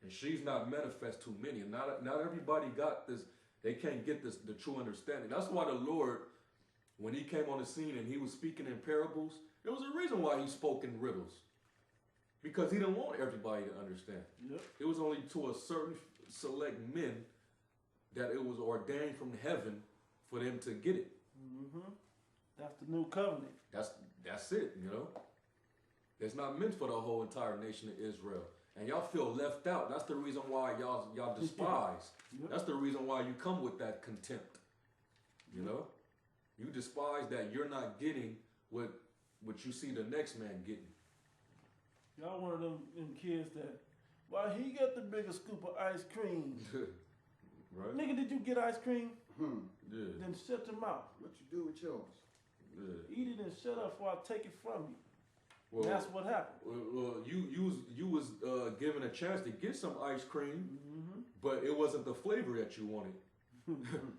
And she's not manifest to many. And not everybody got this. They can't get this the true understanding. That's why the Lord, when he came on the scene and he was speaking in parables, there was a reason why he spoke in riddles. Because he didn't want everybody to understand. Yep. It was only to a certain select men that it was ordained from heaven for them to get it. Mm-hmm. That's the new covenant. That's it, you know. It's not meant for the whole entire nation of Israel. And y'all feel left out. That's the reason why y'all despise. Yep. That's the reason why you come with that contempt. You know? You despise that you're not getting what you see the next man getting. Y'all one of them kids that, why he got the biggest scoop of ice cream? Right? Nigga, did you get ice cream? Yeah. Then shut your mouth. What you do with yours? Yeah. Eat it and shut up before I take it from you. Well, That's what happened. Well, you was given a chance to get some ice cream, Mm-hmm. but it wasn't the flavor that you wanted.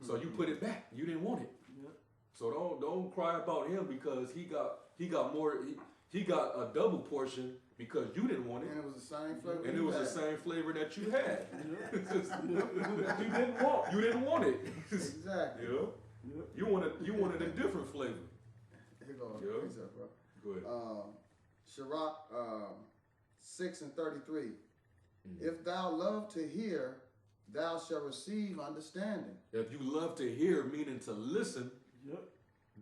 So you put it back. You didn't want it. Yep. So don't cry about him because he got more. He got a double portion because you didn't want it. And it was the same flavor. And it was the same flavor that you had. That you didn't want. You didn't want it. Exactly. Yeah. Yep. You wanted a different flavor. Here goes. Yeah. Peace up, bro. Go ahead. Sirach 6:33. Mm-hmm. If thou love to hear, thou shalt receive understanding. If you love to hear, meaning to listen, Yep.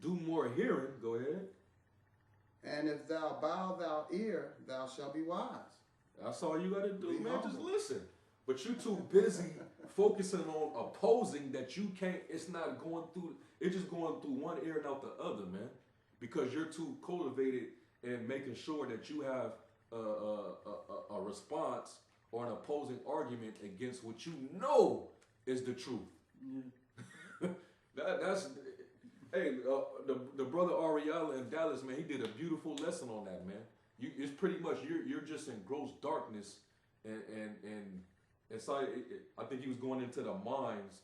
do more hearing. Go ahead. And if thou bow thou ear, thou shalt be wise. That's all you got to do, Be man. humble. Just listen. But you're too busy focusing on opposing that you can't. It's not going through. It's just going through one ear and out the other, man. Because you're too cultivated in making sure that you have a response or an opposing argument against what you know is the truth. Yeah. That's hey, the brother Ariella in Dallas, man, he did a beautiful lesson on that, man. It's pretty much you're just in gross darkness, and inside. I think he was going into the minds,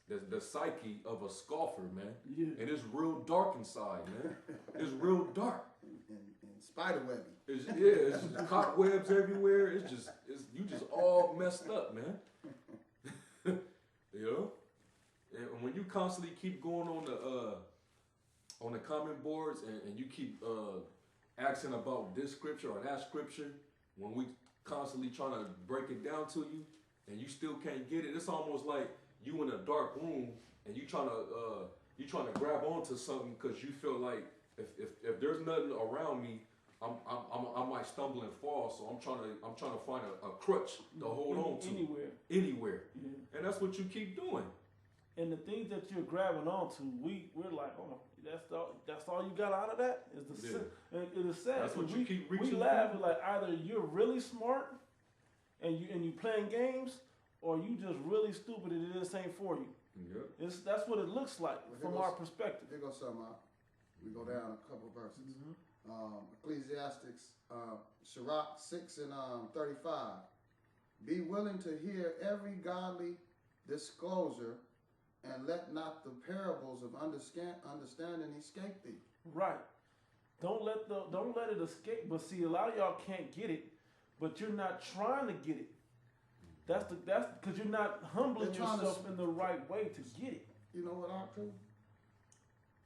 the psyche of a scoffer, man. Yeah. And it's real dark inside, man. It's real dark. And spider webbing. It's just cobwebs everywhere. You just all messed up, man. You know? And when you constantly keep going on the comment boards and you keep asking about this scripture or that scripture, when we constantly trying to break it down to you and you still can't get it, it's almost like you in a dark room and you trying to grab onto something because you feel like if there's nothing around me, I might stumble and fall. So I'm trying to find a crutch to hold on to anywhere. Yeah. And that's what you keep doing. And the things that you're grabbing onto, we're like, oh, that's all you got out of that? Is the and it is sad. That's what you keep reaching we laugh at, like either you're really smart and you playing games, or you just really stupid and this ain't for you. Yeah. That's what it looks like from our perspective. Here goes something out. We go down a couple verses. Ecclesiastics, Sirach 6:35. Be willing to hear every godly disclosure, and let not the parables of understanding escape thee. Right. Don't let it escape. But see, a lot of y'all can't get it, but you're not trying to get it. That's because you're not humbling yourself in the right way to get it. You know what, Arthur?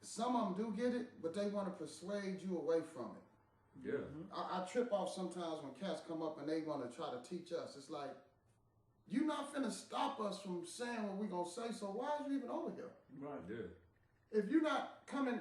Some of them do get it, but they want to persuade you away from it. Yeah. I trip off sometimes when cats come up and they want to try to teach us. It's like, you're not finna stop us from saying what we're going to say, so why is you even over here? Right. Yeah. If you're not coming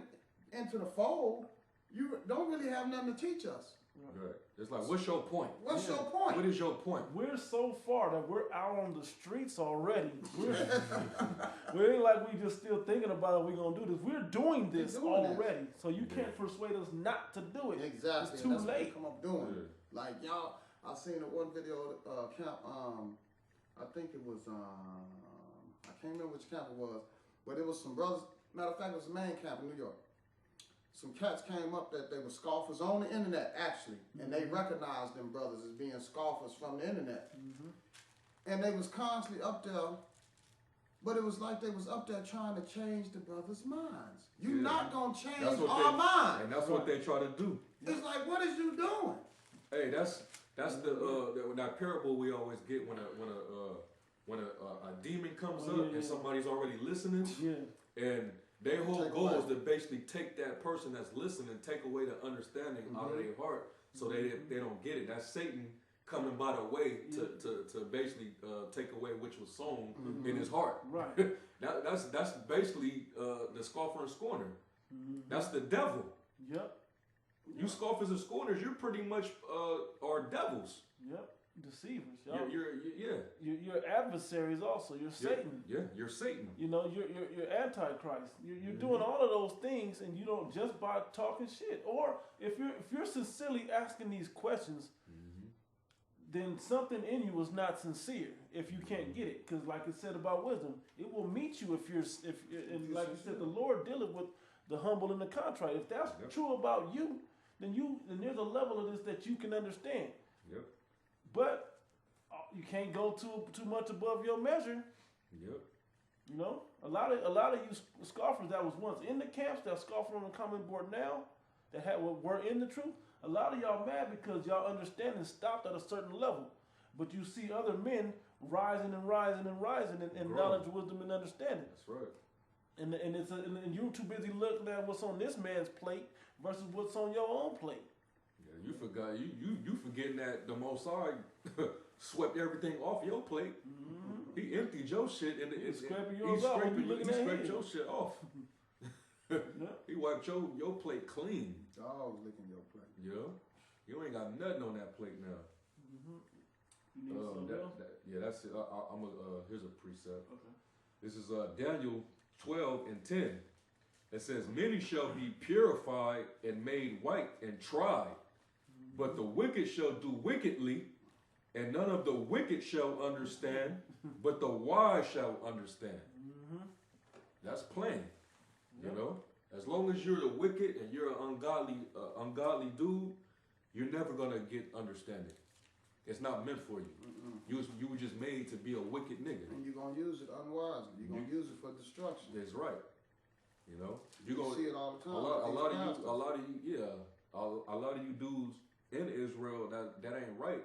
into the fold, you don't really have nothing to teach us. Right. It's like, what's your point? What's your point? What is your point? We're so far that we're out on the streets already. We ain't like we just still thinking about it. We're going to do this. We're doing this already. So you can't persuade us not to do it. Exactly. It's too That's late. what they come up doing. Yeah. Like, y'all, I seen one video, camp, I think it was, I can't remember which camp it was, but it was some brothers. Matter of fact, it was a main camp in New York. Some cats came up that they were scoffers on the internet, actually, and they recognized them brothers as being scoffers from the internet. And they was constantly up there, but it was like they was up there trying to change the brothers' minds. You're not going to change our minds. And that's what they try to do. It's like, what is you doing? Hey, that's That's that parable we always get when a demon comes up and somebody's already listening. Yeah. And their whole goal is to basically take that person that's listening, take away the understanding out of their heart, so they don't get it. That's Satan coming by the way to basically take away which was sown in his heart. Right. that's basically the scoffer and scorner. That's the devil. Yep. You scoffers and scorners, you're pretty much are devils. Yep. Deceivers. You're adversaries also. You're Satan. Yeah, you're Satan. You know, you're Antichrist. You're doing all of those things, and you don't just by talking shit. Or if you're sincerely asking these questions, then something in you is not sincere. If you can't get it, because like it said about wisdom, it will meet you if and like you said, the Lord dealing with the humble and the contrite. If that's true about you, then there's a level of this that you can understand. Yep. But you can't go too much above your measure. Yep. You know, a lot of you scoffers that was once in the camps that scoffer on the common board now, that were in the truth. A lot of y'all mad because y'all understanding stopped at a certain level, but you see other men rising and rising and rising in knowledge, wisdom, and understanding. That's right. And you're too busy looking at what's on this man's plate versus what's on your own plate. Yeah, you forgot you forgetting that the Most High swept everything off your plate. He emptied your shit and he scraped your shit off. He wiped your plate clean. Dogs licking your plate. Yeah, you ain't got nothing on that plate now. You need something else? That's it. Here's a precept. Okay. This is Daniel 12:10. It says, "Many shall be purified and made white and tried, but the wicked shall do wickedly, and none of the wicked shall understand, but the wise shall understand." That's plain. You know, as long as you're the wicked and you're an ungodly dude, you're never gonna get understanding. It's not meant for you. You were just made to be a wicked nigga. And you're gonna use it unwisely. You're gonna use it for destruction. That's right. You know, you see it all the time. A lot of you dudes in Israel that ain't right.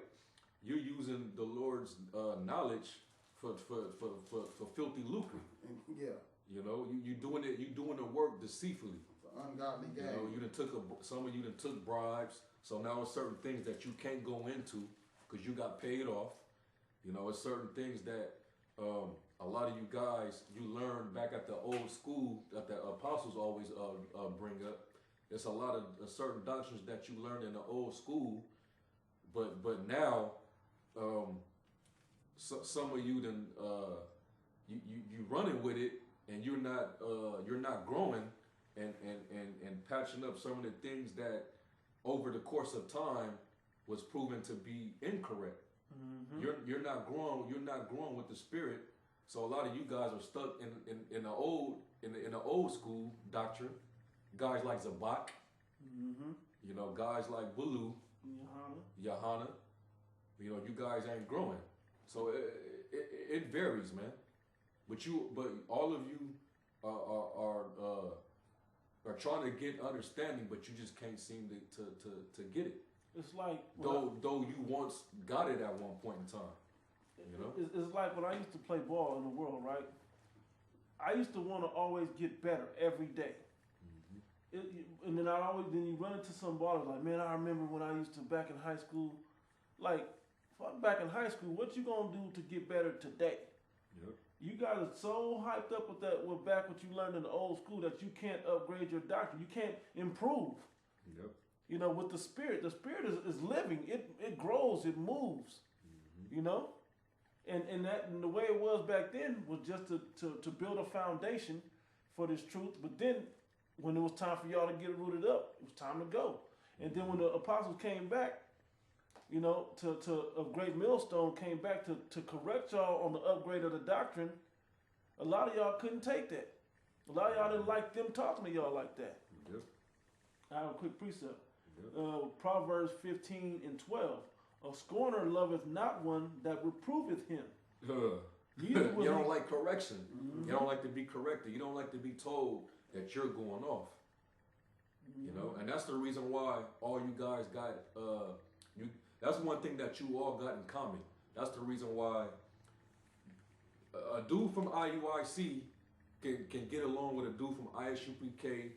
You're using the Lord's knowledge for filthy lucre. Yeah. You know, you doing the work deceitfully. For ungodly gain. You know, some of you done took bribes. So now it's certain things that you can't go into because you got paid off. You know, it's certain things that a lot of you guys you learned back at the old school that the apostles always bring up. It's a lot of certain doctrines that you learned in the old school, but now some of you done you running with it. And you're not growing and patching up some of the things that over the course of time was proven to be incorrect. You're not growing with the spirit. So a lot of you guys are stuck in the old school doctrine. Guys like Zabak, you know, guys like Bulu, Yahana. You know, you guys ain't growing. So it varies, man. But all of you are trying to get understanding, but you just can't seem to get it. It's like though you once got it at one point in time. You know, it's like when I used to play ball in the world, right? I used to want to always get better every day. And then then you run into some ballers like, man, I remember when I used to back in high school. Like, back in high school, what you gonna do to get better today? Yep. You guys are so hyped up with what you learned in the old school that you can't upgrade your doctrine. You can't improve. Yep. You know, with the spirit is living. It grows. It moves. You know, and the way it was back then was just to build a foundation for this truth. But then, when it was time for y'all to get it rooted up, it was time to go. And then when the apostles came back, you know, a great millstone came back to correct y'all on the upgrade of the doctrine. A lot of y'all couldn't take that. A lot of y'all didn't like them talking to y'all like that. Yep. I have a quick precept. Yep. Proverbs 15:12. A scorner loveth not one that reproveth him. You don't like correction. You don't like to be corrected. You don't like to be told that you're going off. You know, and that's the reason why all you guys got That's one thing that you all got in common. That's the reason why a dude from IUIC can get along with a dude from ISUPK,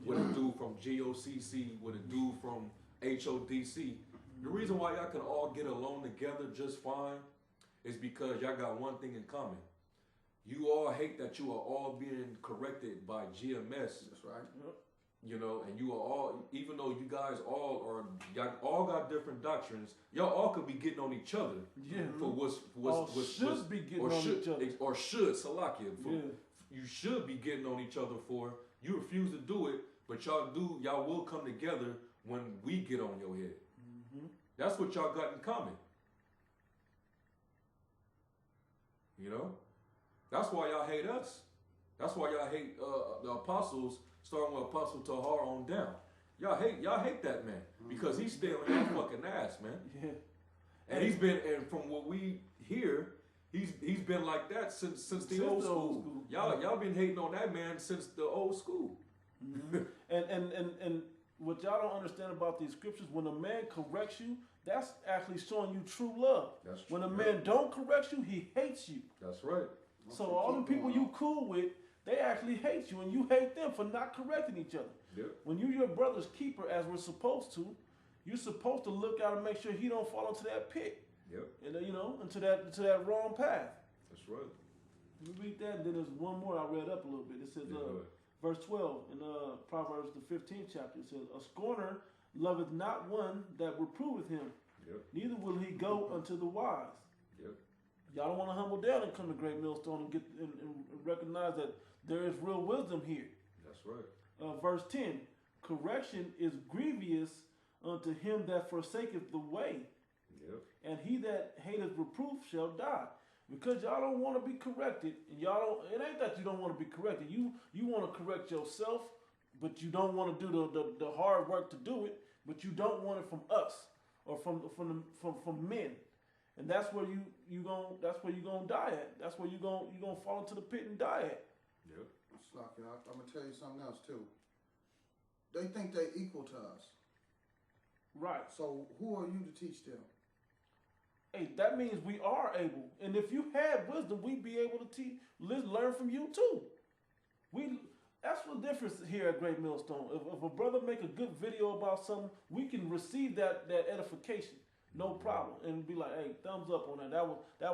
with a dude from GOCC, with a dude from HODC. The reason why y'all can all get along together just fine is because y'all got one thing in common. You all hate that you are all being corrected by GMS. That's right. You know, and you are all, even though you guys y'all all got different doctrines, y'all all could be getting on each other. Yeah. For what's should be getting on each other. Or should, Salakia. Yeah. You should be getting on each other for. You refuse to do it, but y'all will come together when we get on your head. That's what y'all got in common. You know? That's why y'all hate us. That's why y'all hate the apostles, starting with Apostle Tahar on down. Y'all hate that man because he's staying on your fucking ass, man. Yeah. And from what we hear, he's been like that since the old school. Y'all been hating on that man since the old school. And what y'all don't understand about these scriptures, when a man corrects you, that's actually showing you true love. That's when a man don't correct you, he hates you. That's right. So all the people you cool with, they actually hate you, and you hate them for not correcting each other. Yep. When you're your brother's keeper, as we're supposed to, you're supposed to look out and make sure he don't fall into that pit. Yep. And into that wrong path. That's right. You read that, and then there's one more I read up a little bit. It says, verse 12 in Proverbs the 15th chapter. It says, "A scorner loveth not one that reproveth him. Yep. Neither will he go unto the wise." Yep. Y'all don't want to humble down and come to Great Millstone and get and recognize that there is real wisdom here. That's right. Verse 10, "Correction is grievous unto him that forsaketh the way, Yep. and he that hateth reproof shall die." Because y'all don't want to be corrected, and it ain't that you don't want to be corrected. You want to correct yourself, but you don't want to do the hard work to do it, but you don't want it from us or from men. And that's where you gonna die at. That's where you gonna fall into the pit and die at. Yep. Slocky, I'm gonna tell you something else too. They think they equal to us. Right. So who are you to teach them? Hey, that means we are able. And if you had wisdom, we'd be able to learn from you too. That's the difference here at Great Millstone. If a brother make a good video about something, we can receive that edification. No problem. And be like, hey, thumbs up on that. That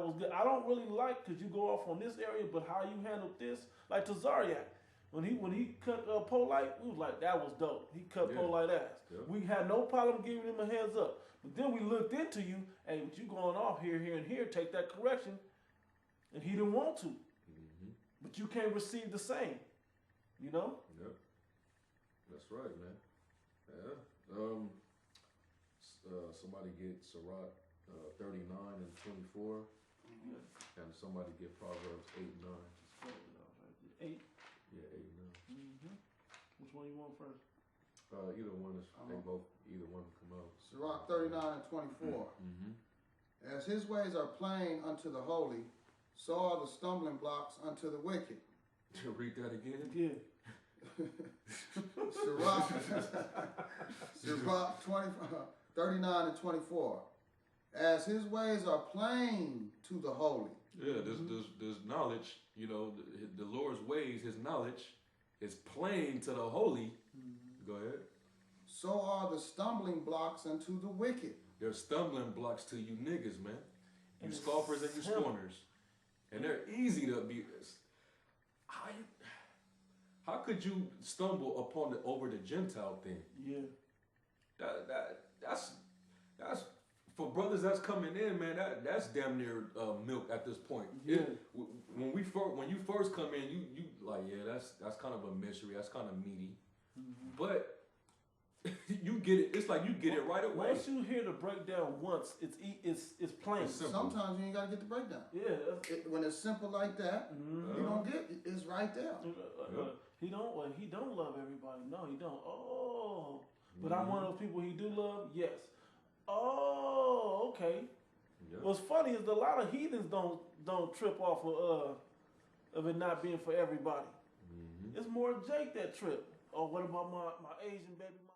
was good. I don't really like because you go off on this area, but how you handled this, like to Zariak. When he cut Polite, we was like, that was dope. He cut Polite ass. Yeah. We had no problem giving him a hands up. But then we looked into you, hey, but you going off here, and here, take that correction. And he didn't want to. But you can't receive the same. You know? Yep. That's right, man. Yeah. Somebody get Sirach 39 and 24. And somebody get Proverbs 8 and 9. 8? Yeah, 8 and 9. Which one you want first? Either one either one come out. Sirach 39 and 24. As his ways are plain unto the holy, so are the stumbling blocks unto the wicked. Read that again? Yeah. Sirach 39 and 24. As his ways are plain to the holy. Yeah, there's knowledge, the Lord's ways, his knowledge is plain to the holy. Go ahead. So are the stumbling blocks unto the wicked. They're stumbling blocks to you niggas, man. You scoffers and you scorners. And they're easy to be. How could you stumble upon over the Gentile thing? Yeah. That's for brothers that's coming in, man. That's damn near milk at this point. Yeah. When you first come in, you like, yeah, that's kind of a mystery. That's kind of meaty, but you get it. It's like you get it right away. Once you hear the breakdown once, it's plain. It's simple. Sometimes you ain't gotta get the breakdown. Yeah. When it's simple like that, you don't get it. It's right there. He don't love everybody. No, he don't. Oh, but I'm one of those people he do love. Yes. Oh, okay. Yep. What's funny is a lot of heathens don't trip off of it not being for everybody. It's more Jake that trip. Oh, what about my Asian baby mama?